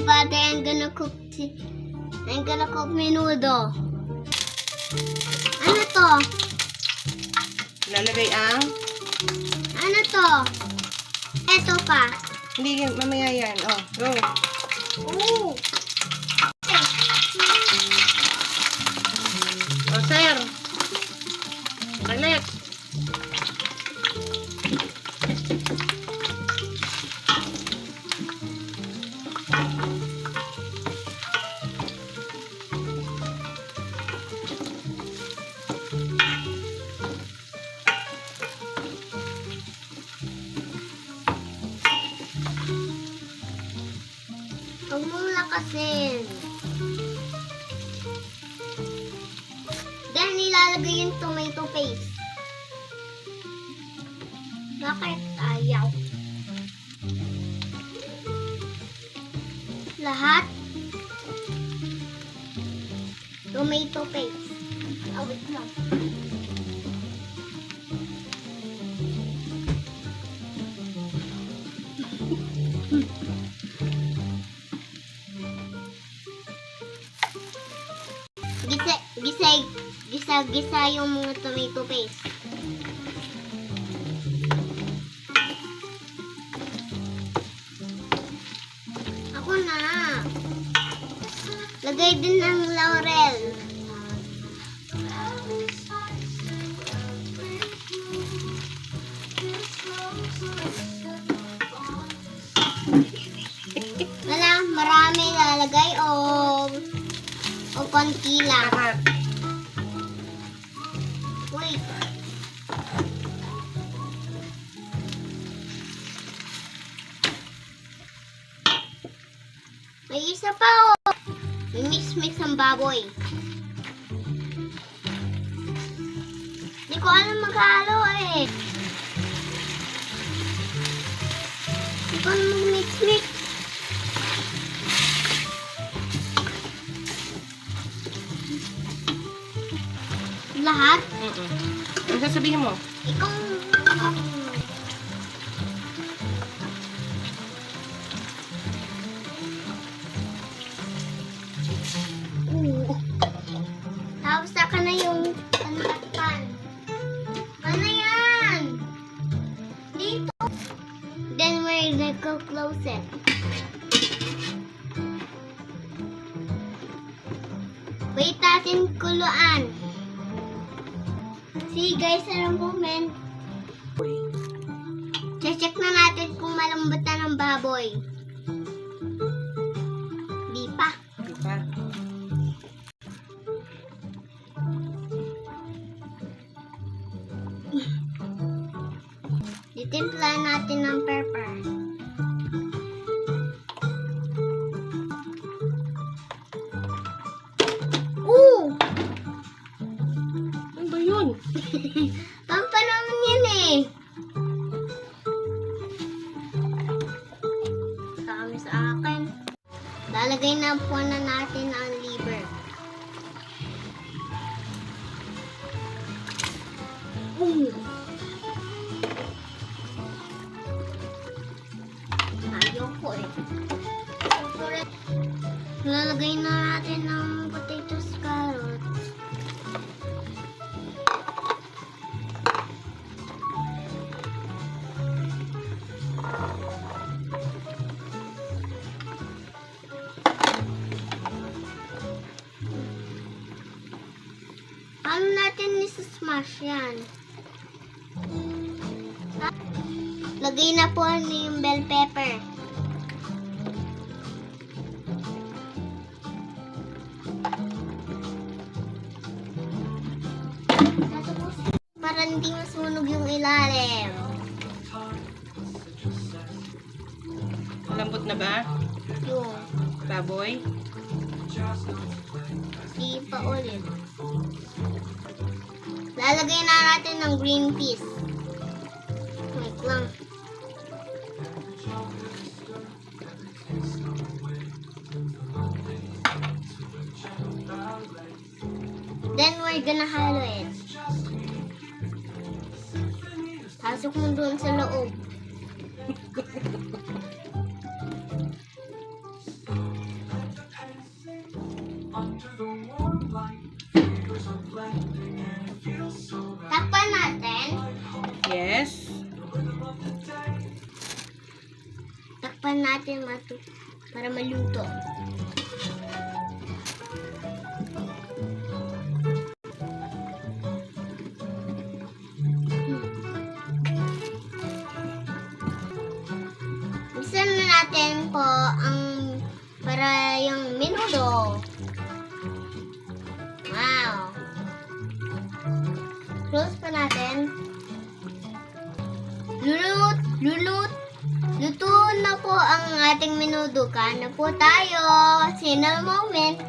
Father, I'm gonna cook menudo. Ano to? Lalagay ang... Ano to? Eto pa. Hindi, mamaya yan. Oh, go. Ooh. Oh, sir. Balik. Huwag mong lakasin. Then, ilalagay yung tomato paste. Bakit ayaw? Lahat? Tomato paste. Wait lang. Gisa yung mga tomato paste. Ako na. Lagay din ng laurel. Wala, marami lalagay o konti lang. Lahat. Wait. May isa pa oh. May mix ang baboy. Hindi ko alam maghalo eh. Hindi ko alam mag-mix. Lahat? Ano sasabihin mo? Ikaw. Tapos saka na yung pantakpan. Ano yan? Dito. Then we're gonna close it. Wait natin kuluan. See guys, anong moment? Check na natin kung malambot na ng baboy. Di pa. Di pa. Ditimpla natin ng pepper. Ooh! Ano ba yun? Pampanaman yan eh. Kami sa akin. Lalagay na po na natin ang liver. Ayoko eh. Lalagay na natin ng potatoes, carrots. Paano natin isa-smash yan? Lagay na po yung bell pepper. Para hindi masunog yung ilalim. Malambot na ba? Yung Baboy? di pa ulit. Lalagay na natin ng green peas. Wait lang. Then we're gonna halo it. Pasok mo doon sa loob. Takpan natin. Yes. Takpan natin para maluto. Buksan na natin po ang para yung menudo. Wow. Close pa natin. Luto na po ang ating menudo. Kain na po tayo. See you in a moment.